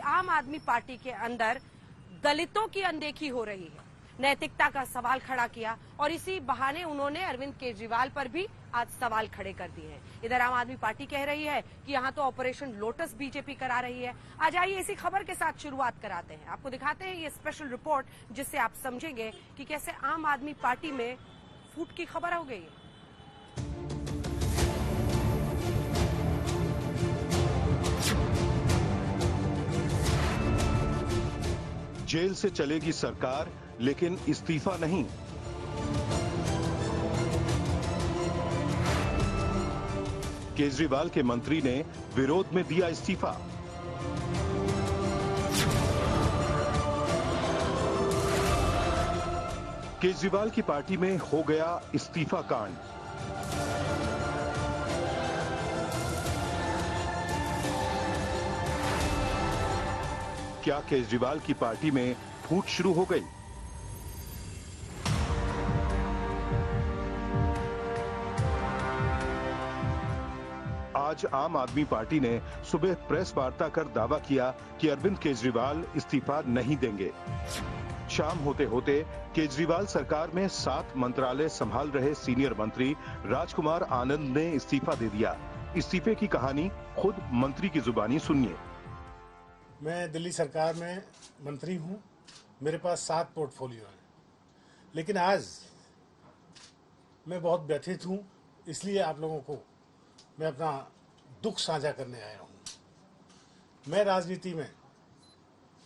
आम आदमी पार्टी के अंदर दलितों की अनदेखी हो रही है, नैतिकता का सवाल खड़ा किया और इसी बहाने उन्होंने अरविंद केजरीवाल पर भी आज सवाल खड़े कर दिए हैं। इधर आम आदमी पार्टी कह रही है कि यहां तो ऑपरेशन लोटस बीजेपी करा रही है। आज आइए इसी खबर के साथ शुरुआत कराते हैं, आपको दिखाते हैं ये स्पेशल रिपोर्ट जिससे आप समझेंगे कि कैसे आम आदमी पार्टी में फूट की खबर हो गई है। जेल से चलेगी सरकार, लेकिन इस्तीफा नहीं। केजरीवाल के मंत्री ने विरोध में दिया इस्तीफा। केजरीवाल की पार्टी में हो गया इस्तीफा कांड। क्या केजरीवाल की पार्टी में फूट शुरू हो गई? आज आम आदमी पार्टी ने सुबह प्रेस वार्ता कर दावा किया कि अरविंद केजरीवाल इस्तीफा नहीं देंगे। शाम होते होते केजरीवाल सरकार में 7 मंत्रालय संभाल रहे सीनियर मंत्री राजकुमार आनंद ने इस्तीफा दे दिया। इस्तीफे की कहानी खुद मंत्री की जुबानी सुनिए। मैं दिल्ली सरकार में मंत्री हूं, मेरे पास 7 पोर्टफोलियो हैं, लेकिन आज मैं बहुत व्यथित हूं, इसलिए आप लोगों को मैं अपना दुख साझा करने आया हूं। मैं राजनीति में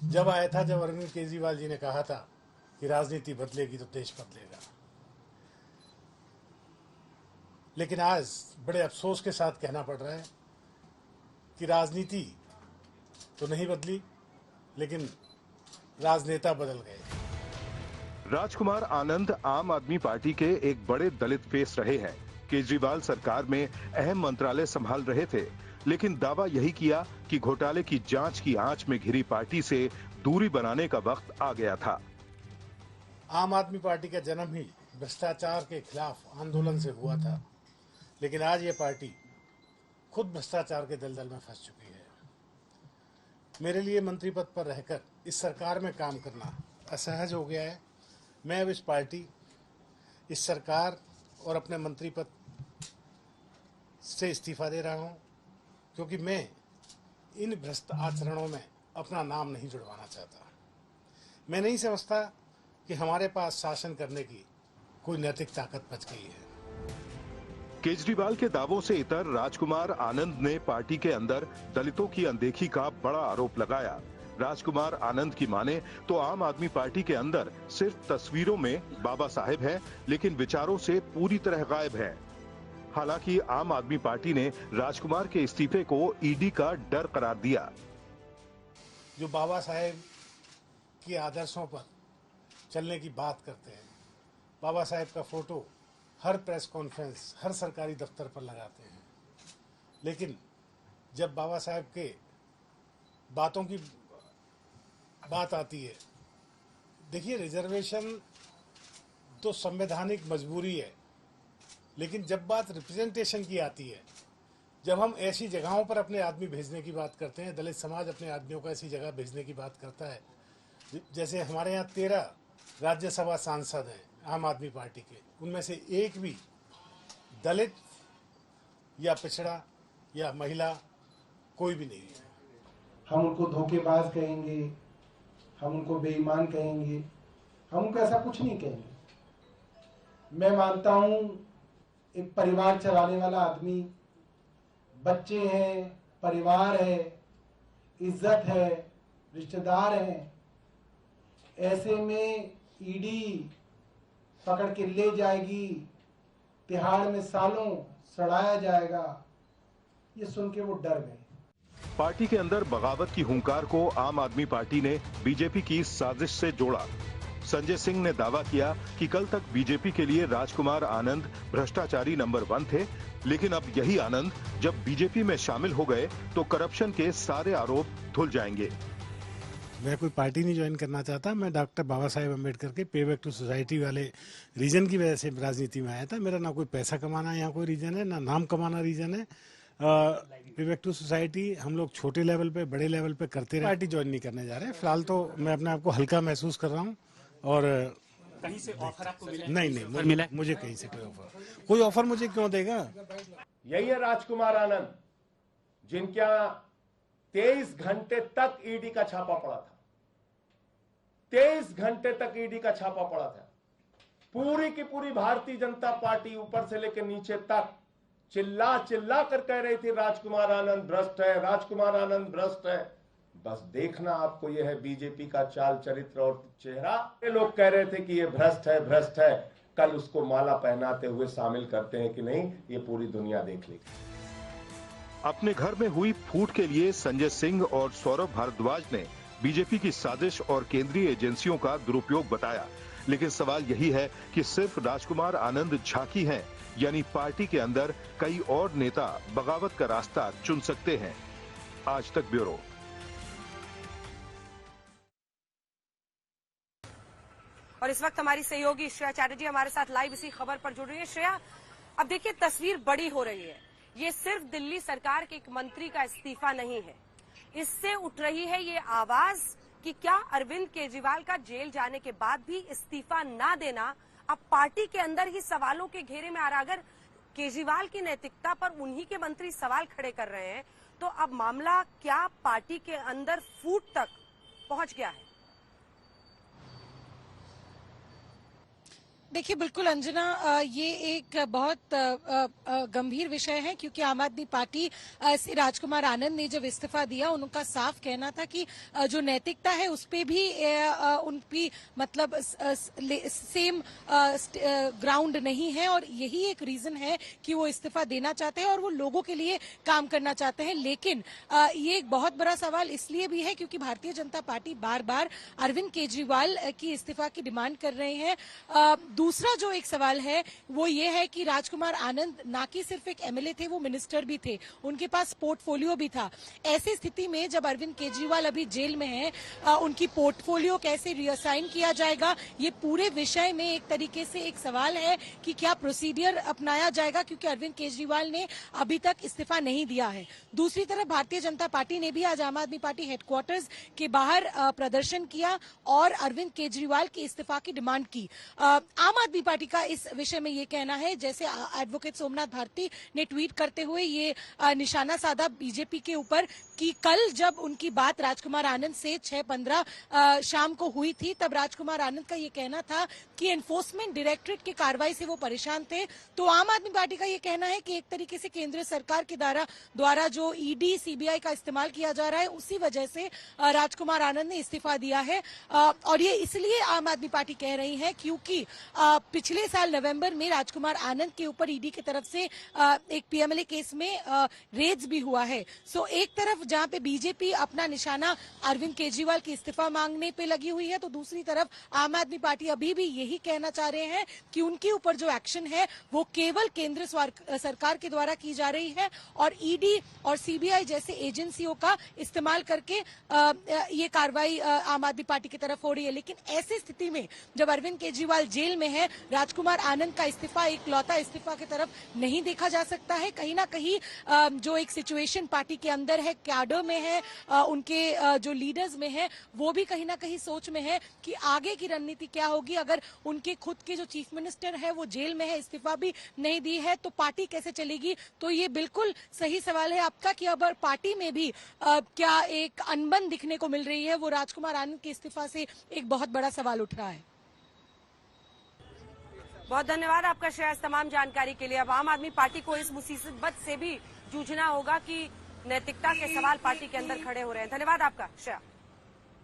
जब आया था, जब अरविंद केजरीवाल जी ने कहा था कि राजनीति बदलेगी तो देश बदलेगा, लेकिन आज बड़े अफसोस के साथ कहना पड़ रहा है कि राजनीति तो नहीं बदली, लेकिन राजनेता बदल गए। राजकुमार आनंद आम आदमी पार्टी के एक बड़े दलित फेस रहे हैं। केजरीवाल सरकार में अहम मंत्रालय संभाल रहे थे, लेकिन दावा यही किया कि घोटाले की जांच की आंच में घिरी पार्टी से दूरी बनाने का वक्त आ गया था। आम आदमी पार्टी का जन्म ही भ्रष्टाचार के खिलाफ आंदोलन से हुआ था, लेकिन आज ये पार्टी खुद भ्रष्टाचार के दलदल में फंस चुकी है। मेरे लिए मंत्री पद पर रहकर इस सरकार में काम करना असहज हो गया है। मैं अब इस पार्टी, इस सरकार और अपने मंत्री पद से इस्तीफा दे रहा हूं, क्योंकि मैं इन भ्रष्ट आचरणों में अपना नाम नहीं जुड़वाना चाहता। मैं नहीं समझता कि हमारे पास शासन करने की कोई नैतिक ताकत बच गई है। केजरीवाल के दावों से इतर राजकुमार आनंद ने पार्टी के अंदर दलितों की अनदेखी का बड़ा आरोप लगाया। राजकुमार आनंद की माने तो आम आदमी पार्टी के अंदर सिर्फ तस्वीरों में बाबा साहेब हैं, लेकिन विचारों से पूरी तरह गायब हैं। हालांकि आम आदमी पार्टी ने राजकुमार के इस्तीफे को ईडी का डर करार दिया। जो बाबा साहेब के आदर्शों पर चलने की बात करते हैं, बाबा साहेब का फोटो हर प्रेस कॉन्फ्रेंस, हर सरकारी दफ्तर पर लगाते हैं, लेकिन जब बाबा साहेब के बातों की बात आती है, देखिए रिजर्वेशन तो संवैधानिक मजबूरी है, लेकिन जब बात रिप्रेजेंटेशन की आती है, जब हम ऐसी जगहों पर अपने आदमी भेजने की बात करते हैं, दलित समाज अपने आदमियों को ऐसी जगह भेजने की बात करता है, जैसे हमारे यहाँ 13 राज्यसभा सांसद हैं आम आदमी पार्टी के, उनमें से एक भी दलित या पिछड़ा या महिला कोई भी नहीं है। हम उनको धोखेबाज कहेंगे, हम उनको बेईमान कहेंगे, हम उनको ऐसा कुछ नहीं कहेंगे। मैं मानता हूं एक परिवार चलाने वाला आदमी, बच्चे हैं, परिवार है, इज्जत है, रिश्तेदार हैं, ऐसे में ईडी पकड़ के ले जाएगी, तिहाड़ में सालों सड़ाया जाएगा, ये सुन के वो डर गए। पार्टी के अंदर बगावत की हुंकार को आम आदमी पार्टी ने बीजेपी की साजिश से जोड़ा। संजय सिंह ने दावा किया कि कल तक बीजेपी के लिए राजकुमार आनंद भ्रष्टाचारी नंबर 1 थे, लेकिन अब यही आनंद जब बीजेपी में शामिल हो गए तो करप्शन के सारे आरोप धुल जाएंगे। मैं कोई पार्टी नहीं ज्वाइन करना चाहता। मैं डॉक्टर बाबा साहेब अम्बेडकर के पे बैक टू सोसाइटी वाले रीजन की वजह से राजनीति में आया था। मेरा ना कोई पैसा कमाना यहाँ कोई रीजन है, ना नाम कमाना रीजन है। गिव बैक टू सोसाइटी हम लोग छोटे लेवल पे, बड़े लेवल पे करते रहे। पार्टी ज्वाइन नहीं करने जा रहे हैं फिलहाल, तो मैं अपने आप को हल्का महसूस कर रहा हूँ। और कहीं से ऑफर आपको मिला? नहीं, मुझे कहीं से कोई ऑफर मुझे क्यों देगा। यही है राजकुमार आनंद, जिनके यहां 23 घंटे तक ईडी का छापा पड़ा था। 23 घंटे तक ईडी का छापा पड़ा था। पूरी की पूरी भारतीय जनता पार्टी ऊपर से लेकर नीचे तक चिल्ला चिल्ला कर कह रही थी राजकुमार आनंद भ्रष्ट है, राजकुमार आनंद भ्रष्ट है। बस देखना आपको यह है बीजेपी का चाल चरित्र और चेहरा। ये लोग कह रहे थे कि ये भ्रष्ट है, भ्रष्ट है, कल उसको माला पहनाते हुए शामिल करते हैं कि नहीं, ये पूरी दुनिया देख लेगी। अपने घर में हुई फूट के लिए संजय सिंह और सौरभ भारद्वाज ने बीजेपी की साजिश और केंद्रीय एजेंसियों का दुरुपयोग बताया। लेकिन सवाल यही है कि सिर्फ राजकुमार आनंद झांकी हैं, यानी पार्टी के अंदर कई और नेता बगावत का रास्ता चुन सकते हैं। आज तक ब्यूरो। और इस वक्त हमारी सहयोगी श्रेया चैटर्जी हमारे साथ लाइव इसी खबर पर जुड़ रही है। श्रेया, अब देखिए तस्वीर बड़ी हो रही है। ये सिर्फ दिल्ली सरकार के एक मंत्री का इस्तीफा नहीं है, इससे उठ रही है ये आवाज कि क्या अरविंद केजरीवाल का जेल जाने के बाद भी इस्तीफा ना देना अब पार्टी के अंदर ही सवालों के घेरे में आ रहा। अगर केजरीवाल की नैतिकता पर उन्हीं के मंत्री सवाल खड़े कर रहे हैं, तो अब मामला क्या पार्टी के अंदर फूट तक पहुंच गया है? देखिए बिल्कुल अंजना, ये एक बहुत गंभीर विषय है, क्योंकि आम आदमी पार्टी से राजकुमार आनंद ने जब इस्तीफा दिया, उनका साफ कहना था कि जो नैतिकता है उस पे भी उनकी मतलब सेम ग्राउंड नहीं है, और यही एक रीजन है कि वो इस्तीफा देना चाहते हैं और वो लोगों के लिए काम करना चाहते हैं। लेकिन ये एक बहुत बड़ा सवाल इसलिए भी है क्योंकि भारतीय जनता पार्टी बार बार अरविंद केजरीवाल की इस्तीफा की डिमांड कर रहे हैं। दूसरा जो एक सवाल है वो ये है कि राजकुमार आनंद ना कि सिर्फ एक एमएलए थे, वो मिनिस्टर भी थे, उनके पास पोर्टफोलियो भी था। ऐसी स्थिति में जब अरविंद केजरीवाल अभी जेल में हैं, उनकी पोर्टफोलियो कैसे रिअसाइन किया जाएगा, ये पूरे विषय में एक तरीके से एक सवाल है कि क्या प्रोसीडियर अपनाया जाएगा, क्योंकि अरविंद केजरीवाल ने अभी तक इस्तीफा नहीं दिया है। दूसरी तरफ भारतीय जनता पार्टी ने भी आज आम आदमी पार्टी हेडक्वार्टर्स के बाहर प्रदर्शन किया और अरविंद केजरीवाल के इस्तीफा की डिमांड की। आम आदमी पार्टी का इस विषय में ये कहना है, जैसे एडवोकेट सोमनाथ भारती ने ट्वीट करते हुए ये निशाना साधा बीजेपी के ऊपर कि कल जब उनकी बात राजकुमार आनंद से 6:15 शाम को हुई थी, तब राजकुमार आनंद का ये कहना था कि एनफोर्समेंट डायरेक्टरेट की कार्रवाई से वो परेशान थे। तो आम आदमी पार्टी का ये कहना है कि एक तरीके से केंद्र सरकार के द्वारा जो ईडी सीबीआई का इस्तेमाल किया जा रहा है, उसी वजह से राजकुमार आनंद ने इस्तीफा दिया है। और ये इसलिए आम आदमी पार्टी कह रही है क्योंकि पिछले साल नवंबर में राजकुमार आनंद के ऊपर ईडी की तरफ से एक पीएमएलए केस में रेड्स भी हुआ है। सो एक तरफ जहां पे बीजेपी अपना निशाना अरविंद केजरीवाल की इस्तीफा मांगने पे लगी हुई है, तो दूसरी तरफ आम आदमी पार्टी अभी भी यही कहना चाह रहे हैं कि उनके ऊपर जो एक्शन है वो केवल केंद्र सरकार के द्वारा की जा रही है और ईडी और सीबीआई जैसे एजेंसियों का इस्तेमाल करके ये कार्रवाई आम आदमी पार्टी की तरफ हो रही है। लेकिन ऐसी स्थिति में जब अरविंद केजरीवाल जेल में है, राजकुमार आनंद का इस्तीफा एक लौता इस्तीफा की तरफ नहीं देखा जा सकता है। कहीं ना कहीं जो एक सिचुएशन पार्टी के अंदर है, कैडर में है, उनके जो लीडर्स में है, वो भी कहीं ना कहीं सोच में है कि आगे की रणनीति क्या होगी। अगर उनके खुद के जो चीफ मिनिस्टर है वो जेल में है, इस्तीफा भी नहीं दी है, तो पार्टी कैसे चलेगी। तो ये बिल्कुल सही सवाल है आपका कि अब पार्टी में भी क्या एक अनबन दिखने को मिल रही है, वो राजकुमार आनंद के इस्तीफा से एक बहुत बड़ा सवाल उठ रहा है। बहुत धन्यवाद आपका श्रेया इस तमाम जानकारी के लिए। अब आम आदमी पार्टी को इस मुसीबत से भी जूझना होगा कि नैतिकता के सवाल पार्टी के अंदर खड़े हो रहे हैं। धन्यवाद आपका श्रेया।